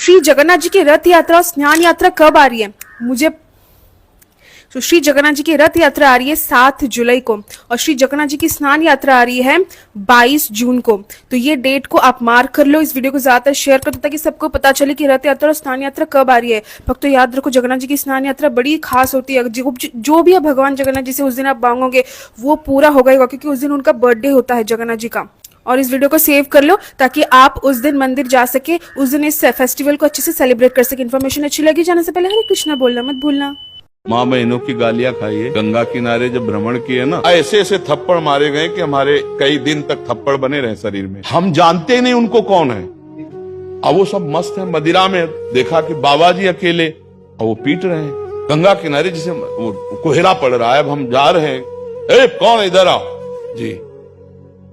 श्री जगन्नाथ जी की रथ यात्रा और स्नान यात्रा कब आ रही है? तो श्री जगन्नाथ जी की रथ यात्रा आ रही है 7 जुलाई को और श्री जगन्नाथ जी की स्नान यात्रा आ रही है 22 जून को। तो ये डेट को आप मार्क कर लो, इस वीडियो को ज्यादातर शेयर कर दो ताकि सबको पता चले कि रथ यात्रा और स्नान यात्रा कब आ रही है। भक्तों याद रखो, जगन्नाथ जी की स्नान यात्रा बड़ी खास होती है। जो भी भगवान जगन्नाथ जी से उस दिन आप मांगोगे वो पूरा होगा, क्योंकि उस दिन उनका बर्थडे होता है जगन्नाथ जी का। और इस वीडियो को सेव कर लो ताकि आप उस दिन मंदिर जा सके, उस दिन इस फेस्टिवल को अच्छे से सेलिब्रेट कर सके। इन्फॉर्मेशन अच्छी लगी, जाने से पहले हरे कृष्णा बोलना मत भूलना। माँ बहनों की गालियां खाई है। गंगा किनारे जब भ्रमण किए ना, ऐसे ऐसे थप्पड़ मारे गए कि हमारे कई दिन तक थप्पड़ बने रहे शरीर में। हम जानते नहीं उनको कौन है। अब वो सब मस्त है, मदिरा में देखा कि बाबा जी अकेले और वो पीट रहे हैं गंगा किनारे, जिसे कोहरा पड़ रहा है। अब हम जा रहे हैं, ए कौन इधर आओ जी।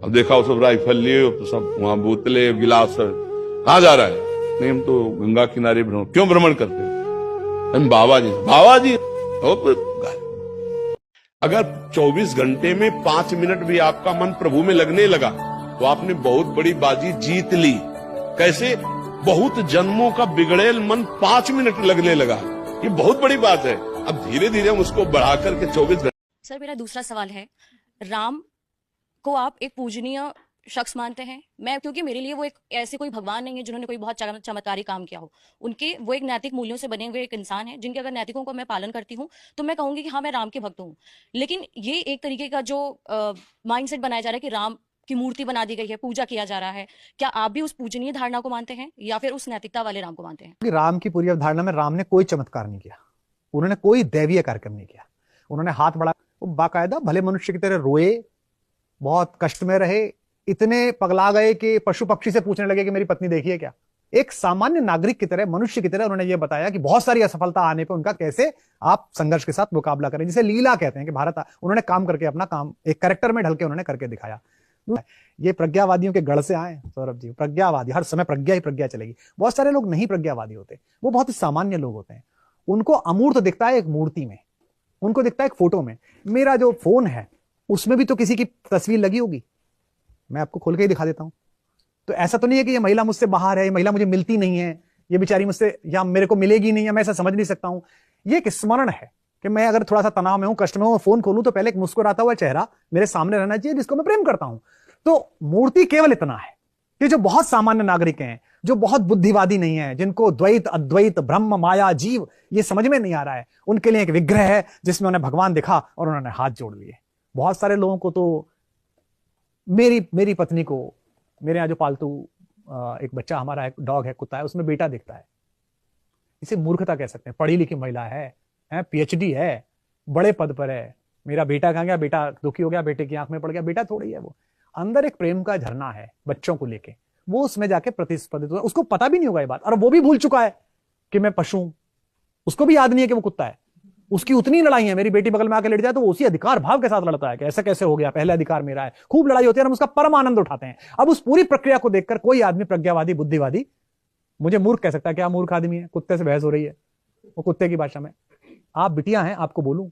अब देखा वो सब राइफल लिए, तो सब वहां बोतले गिलास, कहाँ जा रहा है? नहीं, हम तो गंगा किनारे भ्रमण। क्यों भ्रमण करते हैं? हम बाबा जी। अगर 24 घंटे में 5 मिनट भी आपका मन प्रभु में लगने लगा तो आपने बहुत बड़ी बाजी जीत ली। कैसे? बहुत जन्मों का बिगड़ेल मन 5 मिनट लगने लगा, ये बहुत बड़ी बात है। अब धीरे धीरे हम उसको बढ़ा करके 24 घंटे। सर, मेरा दूसरा सवाल है, राम को आप एक पूजनीय शख्स मानते हैं? मैं, क्योंकि मेरे लिए वो एक ऐसे कोई भगवान नहीं है जिन्होंने कोई बहुत चमत्कारी काम किया हो। उनके वो एक नैतिक मूल्यों से बने हुए एक इंसान है, जिनके अगर नैतिकों को मैं पालन करती हूँ तो मैं कहूंगी कि हाँ, मैं राम के भक्त हूँ। लेकिन ये एक तरीके का जो माइंडसेट बनाया जा रहा है कि राम की मूर्ति बना दी गई है, पूजा किया जा रहा है, क्या आप भी उस पूजनीय धारणा को मानते हैं या फिर उस नैतिकता वाले राम को मानते हैं? राम की पूरी अवधारणा में राम ने कोई चमत्कार नहीं किया, उन्होंने कोई दैवीय कार्यक्रम नहीं किया। उन्होंने हाथ बढ़ाया, वो बाकायदा भले मनुष्य की तरह रोए, बहुत कष्ट में रहे, इतने पगला गए कि पशु पक्षी से पूछने लगे कि मेरी पत्नी देखिए क्या। एक सामान्य नागरिक की तरह, मनुष्य की तरह उन्होंने ये बताया कि बहुत सारी असफलता आने पे उनका कैसे आप संघर्ष के साथ मुकाबला करें, जिसे लीला कहते हैं कि भारत उन्होंने काम करके अपना काम एक कैरेक्टर में ढल के उन्होंने करके दिखाया। ये प्रज्ञावादियों के गढ़ से आए सौरभ जी। प्रज्ञावादी हर समय प्रज्ञा ही प्रज्ञा चलेगी। बहुत सारे लोग नहीं प्रज्ञावादी होते, वो बहुत ही सामान्य लोग होते हैं। उनको अमूर्त दिखता है एक मूर्ति में, उनको दिखता है एक फोटो में। मेरा जो फोन है उसमें भी तो किसी की तस्वीर लगी होगी, मैं आपको खोल के ही दिखा देता हूं। तो ऐसा तो नहीं है कि ये महिला मुझसे बाहर है, ये महिला मुझे मिलती नहीं है, ये बेचारी मुझसे या मेरे को मिलेगी नहीं, या मैं ऐसा समझ नहीं सकता हूं। ये एक स्मरण है कि मैं अगर थोड़ा सा तनाव में हूं, कष्ट में हूं, फोन खोलूं तो पहले एक मुस्कुराता हुआ चेहरा मेरे सामने रहना चाहिए जिसको मैं प्रेम करता हूं। तो मूर्ति केवल इतना है कि जो बहुत सामान्य नागरिक हैं, जो बहुत बुद्धिवादी नहीं है, जिनको द्वैत अद्वैत ब्रह्म माया जीव ये समझ में नहीं आ रहा है, उनके लिए एक विग्रह है जिसमें उन्हें भगवान दिखा और उन्होंने हाथ जोड़ लिए। बहुत सारे लोगों को तो मेरी पत्नी को, मेरे यहाँ जो पालतू एक बच्चा हमारा एक डॉग है, कुत्ता है, उसमें बेटा दिखता है। इसे मूर्खता कह सकते हैं। पढ़ी लिखी महिला है, पीएचडी है, बड़े पद पर है। मेरा बेटा कहाँ गया? बेटा दुखी हो गया, बेटे की आंख में पड़ गया। बेटा थोड़ी है वो, अंदर एक प्रेम का झरना है बच्चों को लेके, वो उसमें जाके प्रतिस्पर्धित होगा। उसको पता भी नहीं होगा ये बात, और वो भी भूल चुका है कि मैं पशु हूं। उसको भी याद नहीं है कि वो कुत्ता है। उसकी उतनी लड़ाई है, मेरी बेटी बगल में आके लेट जाए तो वो उसी अधिकार भाव के साथ लड़ता है कि ऐसा कैसे हो गया, पहले अधिकार मेरा है। खूब लड़ाई होती है और हम उसका परम आनंद उठाते हैं। अब उस पूरी प्रक्रिया को देखकर कोई आदमी प्रज्ञावादी बुद्धिवादी मुझे मूर्ख कह सकता है? क्या मूर्ख आदमी है? कुत्ते से बहस हो रही है, वो कुत्ते की भाषा में। आप बिटिया हैं, आपको बोलूं,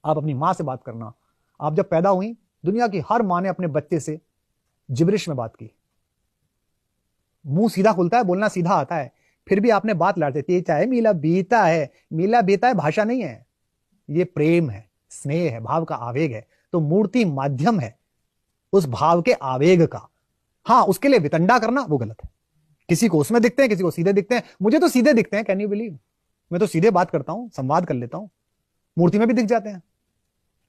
आप अपनी मां से बात करना। आप जब पैदा हुई, दुनिया की हर मां ने अपने बच्चे से जिब्रिश में बात की। मुंह सीधा खुलता है, बोलना सीधा आता है, फिर भी आपने बात लड़ते थी, चाहे मीला बीता है। मीला बीता है भाषा नहीं है, ये प्रेम है, स्नेह है, भाव का आवेग है। तो मूर्ति माध्यम है उस भाव के आवेग का। हाँ, उसके लिए वितंडा करना वो गलत है। किसी को उसमें दिखते हैं, किसी को सीधे दिखते हैं। मुझे तो सीधे दिखते हैं, कैन यू बिलीव? मैं तो सीधे बात करता हूं, संवाद कर लेता हूं, मूर्ति में भी दिख जाते हैं।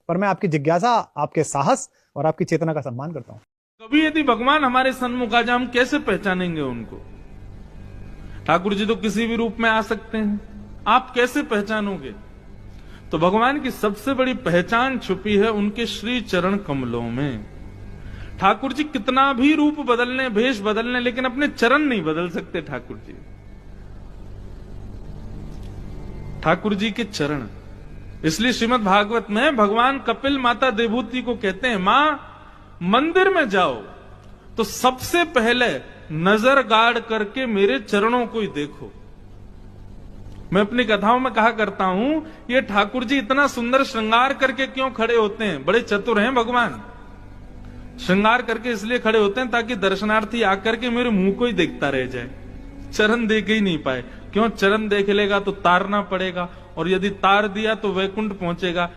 पर मैं आपकी जिज्ञासा, आपके साहस और आपकी चेतना का सम्मान करता हूं। कभी यदि भगवान हमारे सन्मुख आ जाए, हम कैसे पहचानेंगे उनको? ठाकुर जी तो किसी भी रूप में आ सकते हैं, आप कैसे पहचानोगे? तो भगवान की सबसे बड़ी पहचान छुपी है उनके श्री चरण कमलों में। ठाकुर जी कितना भी रूप बदलने, भेष बदलने, लेकिन अपने चरण नहीं बदल सकते ठाकुर जी। ठाकुर जी के चरण, इसलिए श्रीमद् भागवत में भगवान कपिल माता देवहूति को कहते हैं, मां मंदिर में जाओ तो सबसे पहले नजर गाड़ करके मेरे चरणों को ही देखो। मैं अपनी कथाओं में कहा करता हूं, ये ठाकुर जी इतना सुंदर श्रृंगार करके क्यों खड़े होते हैं? बड़े चतुर हैं भगवान। श्रृंगार करके इसलिए खड़े होते हैं ताकि दर्शनार्थी आकर के मेरे मुंह को ही देखता रह जाए, चरण देख ही नहीं पाए। क्यों? चरण देख लेगा तो तारना पड़ेगा, और यदि तार दिया तो वैकुंठ पहुंचेगा।